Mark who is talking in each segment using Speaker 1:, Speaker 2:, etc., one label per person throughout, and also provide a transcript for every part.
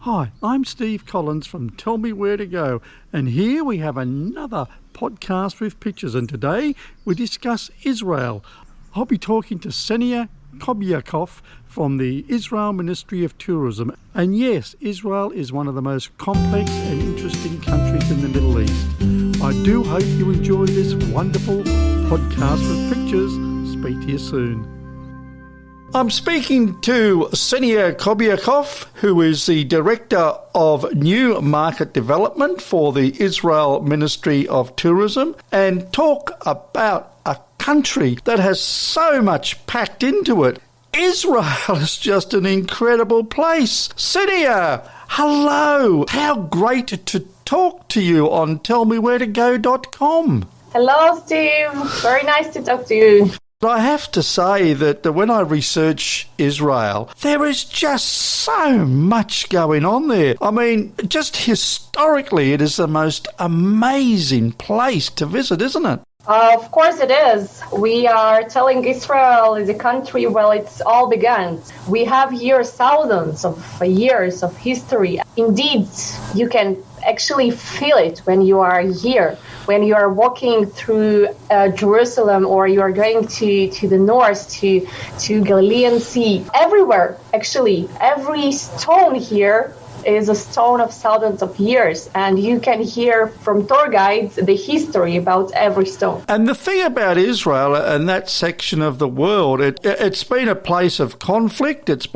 Speaker 1: Hi, I'm Steve Collins from Tell Me Where to Go, and here we have another podcast with pictures, and today we discuss Israel. I'll be talking to Ksenia Kobyakov from the Israel Ministry of Tourism. And yes, Israel is one of the most complex and interesting countries in the Middle East. I do hope you enjoy this wonderful podcast with pictures. Speak to you soon. I'm speaking to Ksenia Kobyakov, who is the Director of New Market Development for the Israel Ministry of Tourism, and talk about a country that has so much packed into it. Israel is just an incredible place. Ksenia, hello. How great to talk to you on tellmewheretogo.com.
Speaker 2: Hello, Steve. Very nice to talk to you.
Speaker 1: I have to say that when I research Israel, there is just so much going on there. I mean, just historically, it is the most amazing place to visit, isn't it?
Speaker 2: Of course it is. We are telling Israel is a country where it's all began. We have here thousands of years of history. Indeed, you can actually feel it when you are here. When you are walking through Jerusalem, or you are going to the north, to Galilean Sea, everywhere, actually, every stone here is a stone of thousands of years, and you can hear from tour guides the history about every stone.
Speaker 1: And the thing about Israel and that section of the world, it's been a place of conflict, it's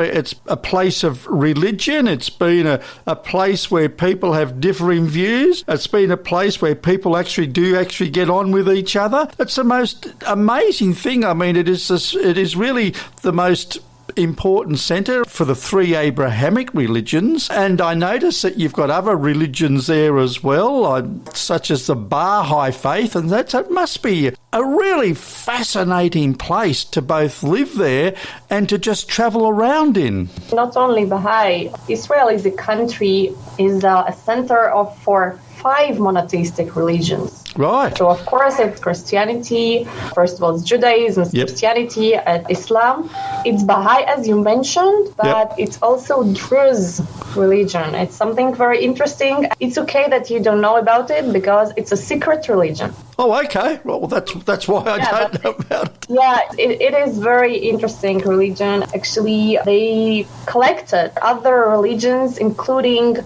Speaker 1: a place of religion, it's been a place where people have differing views, it's been a place where people actually get on with each other. It's the most amazing thing. I mean, it is really the most important centre for the three Abrahamic religions, and I notice that you've got other religions there as well, such as the Baha'i faith, and it must be a really fascinating place to both live there and to just travel around in.
Speaker 2: Not only Baha'i, Israel is a country, is a centre for 5 monotheistic religions.
Speaker 1: Right.
Speaker 2: So, of course, it's Christianity. First of all, it's Judaism, it's Christianity, Islam. It's Baha'i, as you mentioned, but it's also Druze religion. It's something very interesting. It's okay that you don't know about it because it's a secret religion.
Speaker 1: Oh, okay. Well, that's why I don't know about it.
Speaker 2: Yeah, it is very interesting religion. Actually, they collected other religions, including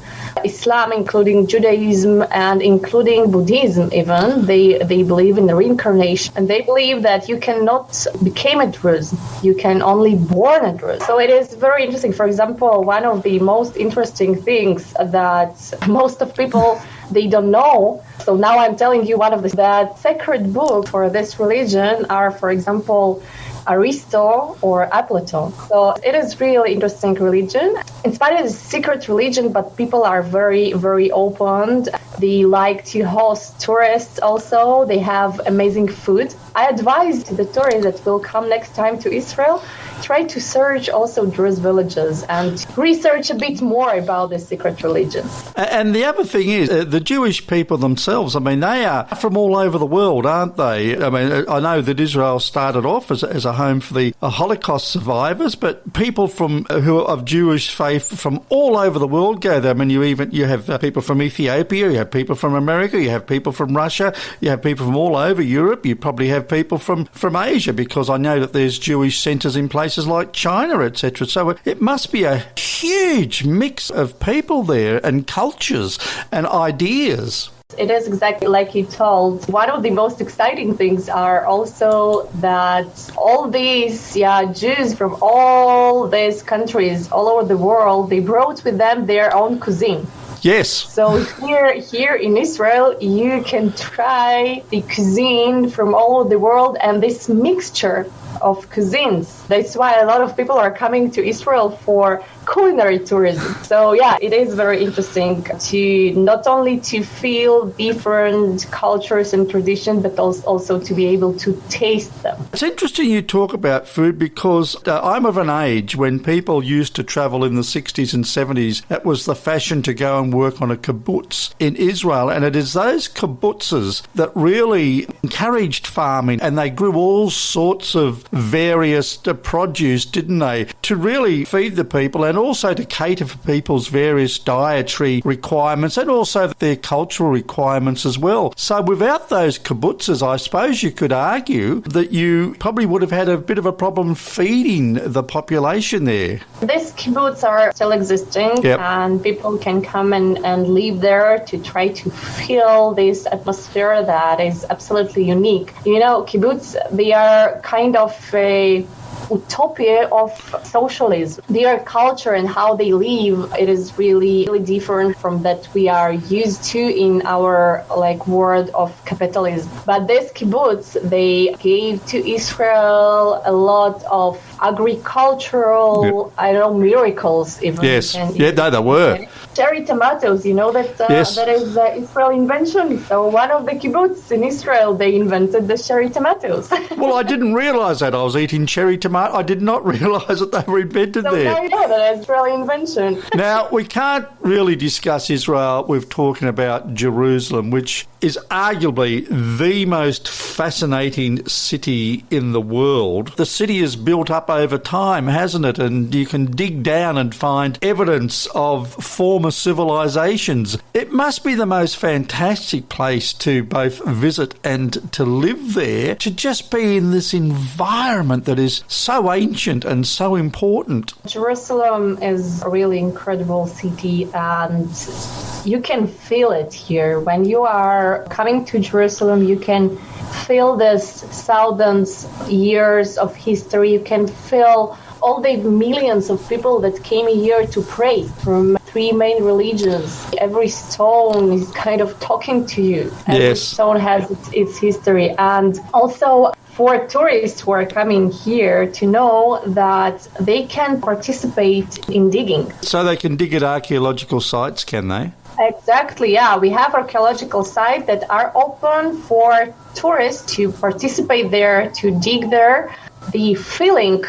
Speaker 2: Islam, including Judaism, and including Buddhism even. They believe in the reincarnation, and they believe that you cannot become a Druze. You can only born a Druze. So it is very interesting. For example, one of the most interesting things that most of people they don't know. So now I'm telling you one of that sacred book for this religion are, for example, Aristo or Plato. So it is really interesting religion. In spite of the secret religion, but people are very, very open. They like to host tourists also. They have amazing food. I advise the tourists that will come next time to Israel, try to search also Druze villages and research a bit more about the secret religion.
Speaker 1: And the other thing is, the Jewish people themselves, I mean, they are from all over the world, aren't they? I mean, I know that Israel started off as a home for the Holocaust survivors, but people who are of Jewish faith from all over the world go there. I mean, you have people from Ethiopia, you have people from America, you have people from Russia, you have people from all over Europe, you probably have people from Asia, because I know that there's Jewish centres in places like China, etc. So it must be a huge mix of people there and cultures and ideas.
Speaker 2: It is exactly like you told. One of the most exciting things are also that all these Jews from all these countries all over the world, they brought with them their own cuisine.
Speaker 1: Yes.
Speaker 2: So here in Israel, you can try the cuisine from all over the world, and this mixture of cuisines. That's why a lot of people are coming to Israel for culinary tourism. So yeah, it is very interesting to not only to feel different cultures and traditions, but also to be able to taste them.
Speaker 1: It's interesting you talk about food because I'm of an age when people used to travel in the 60s and 70s. It was the fashion to go and work on a kibbutz in Israel, and it is those kibbutzes that really encouraged farming, and they grew all sorts of various produce, didn't they? to really feed the people and also to cater for people's various dietary requirements and also their cultural requirements as well. So without those kibbutzes, I suppose you could argue that you probably would have had a bit of a problem feeding the population there.
Speaker 2: These kibbutz are still existing, and people can come and live there to try to feel this atmosphere that is absolutely unique. You know, kibbutz, they are kind of a utopia of socialism. Their culture and how they live, it is really, really different from that we are used to in our world of capitalism. But this kibbutz, they gave to Israel a lot of agricultural, miracles even.
Speaker 1: Yes, they were.
Speaker 2: Cherry tomatoes, you know that that is Israel invention. So one of the kibbutz in Israel, they invented the cherry tomatoes.
Speaker 1: Well, I didn't realise that. I was eating cherry tomato. I did not realise that they were invented there.
Speaker 2: So now that Israeli invention.
Speaker 1: Now, we can't really discuss Israel with talking about Jerusalem, which is arguably the most fascinating city in the world. The city is built up over time, hasn't it? And you can dig down and find evidence of former civilizations. It must be the most fantastic place to both visit and to live there, to just be in this environment that is so ancient and so important.
Speaker 2: Jerusalem is a really incredible city, and you can feel it here. When you are coming to Jerusalem, you can feel this thousands years of history. You can feel all the millions of people that came here to pray from three main religions. Every stone is kind of talking to you. Every stone has its history. And also for tourists who are coming here to know that they can participate in digging.
Speaker 1: So they can dig at archaeological sites, can they?
Speaker 2: Exactly, yeah. We have archaeological sites that are open for tourists to participate there, to dig there. The feeling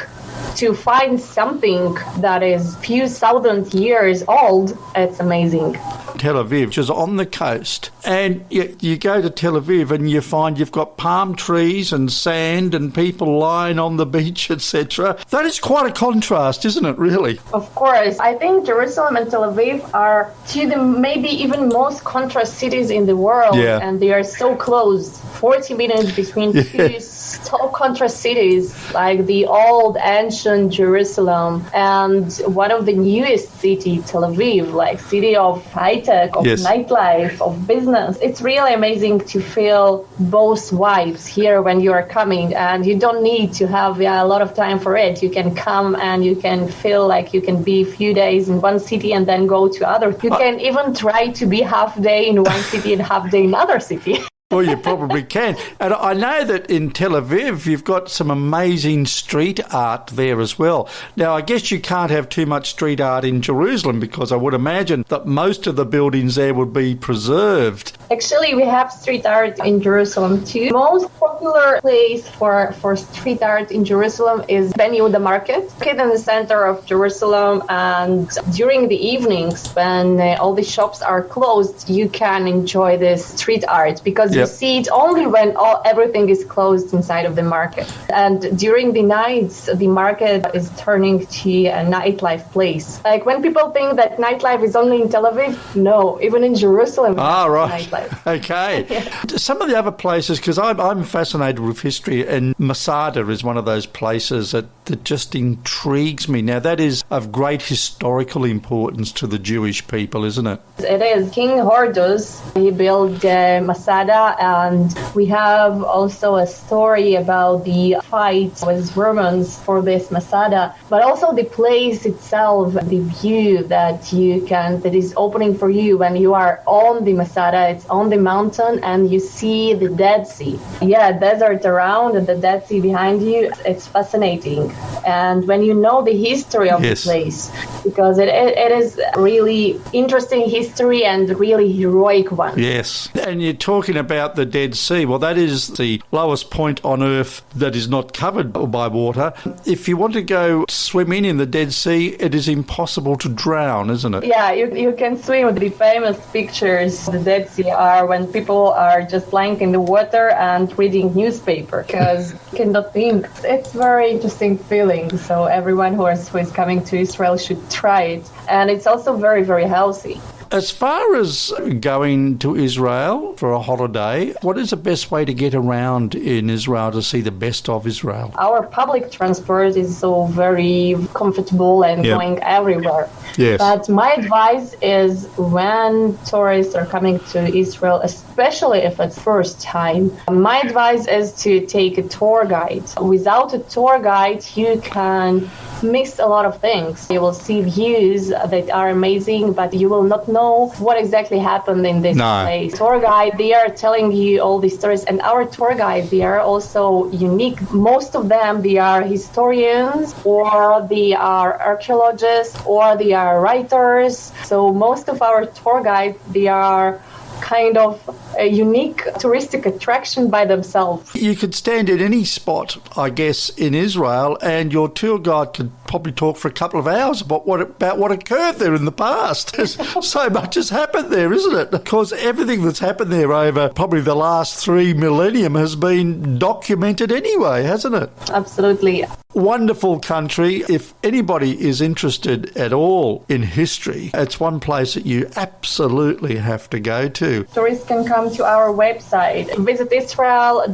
Speaker 2: to find something that is few thousand years old, it's amazing.
Speaker 1: Tel Aviv, which is on the coast, and you go to Tel Aviv and you find you've got palm trees and sand and people lying on the beach, etc. That is quite a contrast, isn't it, really?
Speaker 2: Of course. I think Jerusalem and Tel Aviv are two of the maybe even most contrast cities in the world, and they are so close. 40 minutes between two so contrast cities, like the old ancient Jerusalem and one of the newest city, Tel Aviv, like city of high-tech, of nightlife, of business. It's really amazing to feel both vibes here when you are coming, and you don't need to have a lot of time for it. You can come and you can feel like you can be a few days in one city and then go to other. You can even try to be half day in one city and half day in another city.
Speaker 1: Well, you probably can. And I know that in Tel Aviv, you've got some amazing street art there as well. Now, I guess you can't have too much street art in Jerusalem because I would imagine that most of the buildings there would be preserved.
Speaker 2: Actually, we have street art in Jerusalem too. Most popular place for street art in Jerusalem is Ben Yehuda Market, located in the center of Jerusalem. And during the evenings, when all the shops are closed, you can enjoy this street art because you see it only when everything is closed inside of the market. And during the nights, the market is turning to a nightlife place. Like when people think that nightlife is only in Tel Aviv, no, even in Jerusalem.
Speaker 1: Right.
Speaker 2: Nightlife.
Speaker 1: Okay. Some of the other places, because I'm fascinated with history, and Masada is one of those places that just intrigues me. Now, that is of great historical importance to the Jewish people, isn't it?
Speaker 2: It is. King Horus, he built Masada, and we have also a story about the fight with Romans for this Masada, but also the place itself, the view that is opening for you when you are on the Masada. It's on the mountain and you see the Dead Sea. Desert around and the Dead Sea behind you. It's fascinating. And when you know the history of the place, because it is really interesting history and really heroic one.
Speaker 1: Yes. And you're talking about about the Dead Sea. Well, that is the lowest point on Earth that is not covered by water. If you want to go swimming in the Dead Sea, it is impossible to drown, isn't it?
Speaker 2: Yeah, you can swim. The famous pictures of the Dead Sea are when people are just lying in the water and reading newspaper because you cannot think. It's very interesting feeling. So everyone who is coming to Israel should try it. And it's also very, very healthy.
Speaker 1: As far as going to Israel for a holiday, what is the best way to get around in Israel to see the best of Israel?
Speaker 2: Our public transport is so very comfortable and going everywhere.
Speaker 1: Yes.
Speaker 2: But my advice is when tourists are coming to Israel, especially if it's first time, my advice is to take a tour guide. Without a tour guide, you can miss a lot of things. You will see views that are amazing, but you will not know what exactly happened in this place. Tour guide, they are telling you all these stories, and our tour guides, they are also unique. Most of them, they are historians, or they are archaeologists, or they are writers. So most of our tour guides, they are kind of a unique touristic attraction by themselves.
Speaker 1: You could stand at any spot, I guess, in Israel, and your tour guide could probably talk for a couple of hours about what occurred there in the past. So much has happened there, isn't it? Because everything that's happened there over probably the last 3 millennium has been documented anyway, hasn't it?
Speaker 2: Absolutely.
Speaker 1: Wonderful country. If anybody is interested at all in history, it's one place that you absolutely have to go to.
Speaker 2: Tourists can come to our website, visit israel.go.il.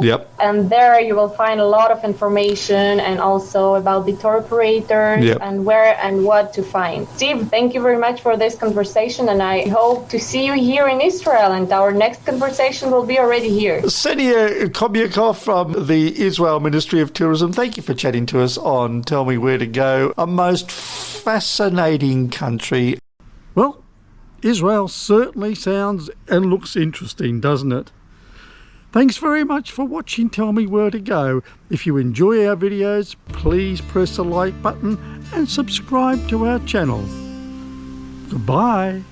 Speaker 1: Yep.
Speaker 2: And there you will find a lot of information and also about the tour operators and where and what to find. Steve, thank you very much for this conversation, and I hope to see you here in Israel, and our next conversation will be already here.
Speaker 1: Ksenia Kobyakov from the Israel Ministry of Tourism, thank you for chatting to us on Tell Me Where to Go, a most fascinating country. Well, Israel certainly sounds and looks interesting, doesn't it? Thanks very much for watching Tell Me Where to Go. If you enjoy our videos, please press the like button and subscribe to our channel. Goodbye.